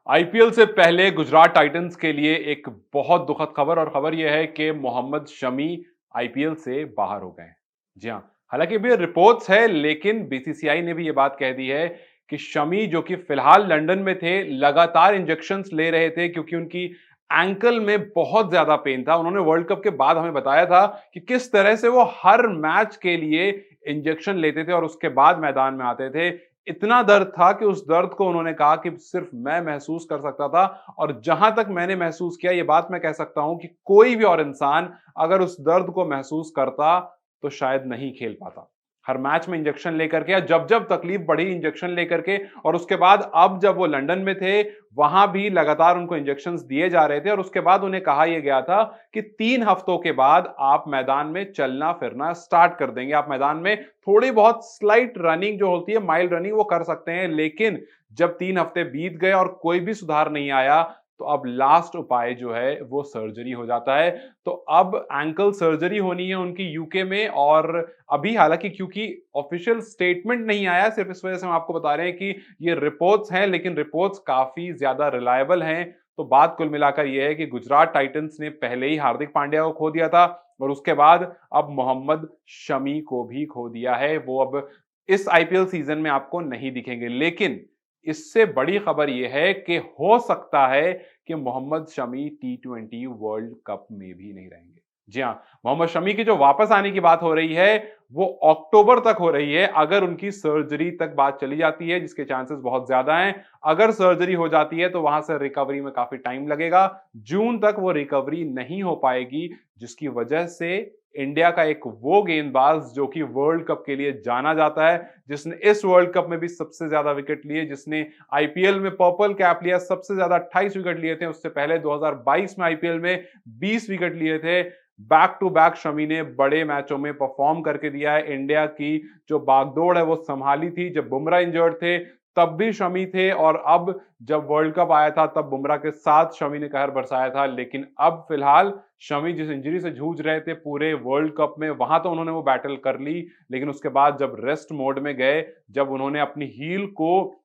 IPL से पहले Gujarat Titans के लिए एक बहुत दुखद खबर और खबर यह है कि मोहम्मद शमी आईपीएल से बाहर हो गए। जी हाँ, हालांकि अभी रिपोर्ट्स है लेकिन बीसीसीआई ने भी ये बात कह दी है कि शमी जो कि फिलहाल लंदन में थे, लगातार इंजेक्शंस ले रहे थे क्योंकि उनकी एंकल में बहुत ज्यादा पेन था। उन्होंने वर्ल्ड कप के बाद हमें बताया था कि किस तरह से वो हर मैच के लिए इंजेक्शन लेते थे और उसके बाद मैदान में आते थे। इतना दर्द था कि उस दर्द को उन्होंने कहा कि सिर्फ मैं महसूस कर सकता था और जहां तक मैंने महसूस किया, ये बात मैं कह सकता हूं कि कोई भी और इंसान अगर उस दर्द को महसूस करता तो शायद नहीं खेल पाता। हर मैच में इंजेक्शन लेकर के या जब जब तकलीफ बढ़ी इंजेक्शन लेकर के, और उसके बाद अब जब वो लंदन में थे वहां भी लगातार उनको इंजेक्शंस दिए जा रहे थे और उसके बाद उन्हें कहा यह गया था कि 3 हफ्तों के बाद आप मैदान में चलना फिरना स्टार्ट कर देंगे। आप मैदान में थोड़ी बहुत स्लाइट रनिंग जो होती है, माइल्ड रनिंग, वो कर सकते हैं। लेकिन जब 3 हफ्ते बीत गए और कोई भी सुधार नहीं आया तो अब लास्ट उपाय जो है वो सर्जरी हो जाता है। तो अब एंकल सर्जरी होनी है उनकी यूके में। और अभी हालांकि क्योंकि ऑफिशियल स्टेटमेंट नहीं आया, सिर्फ इस वजह से हम आपको बता रहे हैं कि ये रिपोर्ट्स हैं, लेकिन रिपोर्ट्स काफी ज्यादा रिलायबल हैं। तो बात कुल मिलाकर यह है कि गुजरात टाइटंस ने पहले ही हार्दिक पांड्या को खो दिया था और उसके बाद अब मोहम्मद शमी को भी खो दिया है। वो अब इस आईपीएल सीजन में आपको नहीं दिखेंगे। लेकिन इससे बड़ी खबर यह है कि हो सकता है कि मोहम्मद शमी टी20 वर्ल्ड कप में भी नहीं रहेंगे। जी हाँ, मोहम्मद शमी की जो वापस आने की बात हो रही है वो अक्टूबर तक हो रही है, अगर उनकी सर्जरी तक बात चली जाती है, जिसके चांसेस बहुत ज्यादा हैं। अगर सर्जरी हो जाती है तो वहां से रिकवरी में काफी टाइम लगेगा। जून तक वो रिकवरी नहीं हो पाएगी, जिसकी वजह से इंडिया का एक वो गेंदबाज जो कि वर्ल्ड कप के लिए जाना जाता है, जिसने इस वर्ल्ड कप में भी सबसे ज्यादा विकेट लिए, जिसने आईपीएल में पर्पल कैप लिया, सबसे ज्यादा 28 विकेट लिए थे। उससे पहले 2022 में आईपीएल में 20 विकेट लिए थे। बैक टू बैक शमी ने बड़े मैचों में परफॉर्म करके दिया है। इंडिया की जो बागडोर है वो संभाली थी। जब बुमराह इंजर्ड थे तब भी शमी थे, और अब जब वर्ल्ड कप आया था तब बुमराह के साथ शमी ने कहर बरसाया था। लेकिन अब फिलहाल शमी जिस इंजरी से जूझ रहे थे पूरे वर्ल्ड कप में, वहां तो उन्होंने वो बैटल कर ली, लेकिन उसके बाद जब रेस्ट मोड में गए, जब उन्होंने अपनी हील को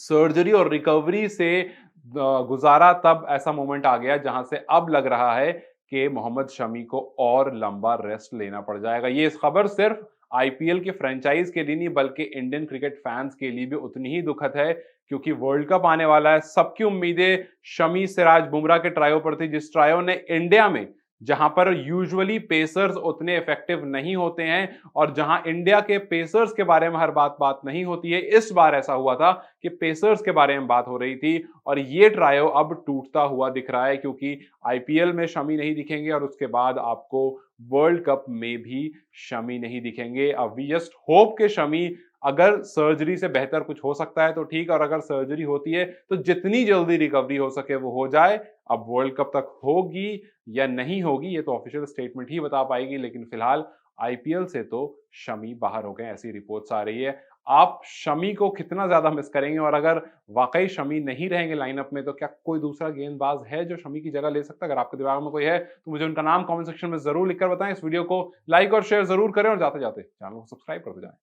सर्जरी और रिकवरी से गुजारा, तब ऐसा मोमेंट आ गया जहां से अब लग रहा है कि मोहम्मद शमी को और लंबा रेस्ट लेना पड़ जाएगा। ये इस खबर सिर्फ आईपीएल की फ्रेंचाइज के लिए नहीं बल्कि इंडियन क्रिकेट फैंस के लिए भी उतनी ही दुखद है, क्योंकि वर्ल्ड कप आने वाला है। सबकी उम्मीदें शमी सिराज बुमराह के ट्रायो पर थी, जिस ट्रायो ने इंडिया में, जहां पर यूजुअली पेसर्स उतने इफेक्टिव नहीं होते हैं और जहां इंडिया के पेसर्स के बारे में हर बात नहीं होती है, इस बार ऐसा हुआ था कि पेसर्स के बारे में बात हो रही थी। और ये ट्रायो अब टूटता हुआ दिख रहा है, क्योंकि आईपीएल में शमी नहीं दिखेंगे और उसके बाद आपको वर्ल्ड कप में भी शमी नहीं दिखेंगे। अब वी जस्ट होप के शमी, अगर सर्जरी से बेहतर कुछ हो सकता है तो ठीक, और अगर सर्जरी होती है तो जितनी जल्दी रिकवरी हो सके वो हो जाए। अब वर्ल्ड कप तक होगी या नहीं होगी ये तो ऑफिशियल स्टेटमेंट ही बता पाएगी, लेकिन फिलहाल आईपीएल से तो शमी बाहर हो गए, ऐसी रिपोर्ट्स आ रही है। आप शमी को कितना ज्यादा मिस करेंगे, और अगर वाकई शमी नहीं रहेंगे लाइनअप में तो क्या कोई दूसरा गेंदबाज है जो शमी की जगह ले सकता है? अगर आपके दिमाग में कोई है तो मुझे उनका नाम कमेंट सेक्शन में जरूर लिखकर बताएं। इस वीडियो को लाइक और शेयर जरूर करें और जाते जाते चैनल को सब्सक्राइब करते जाएं।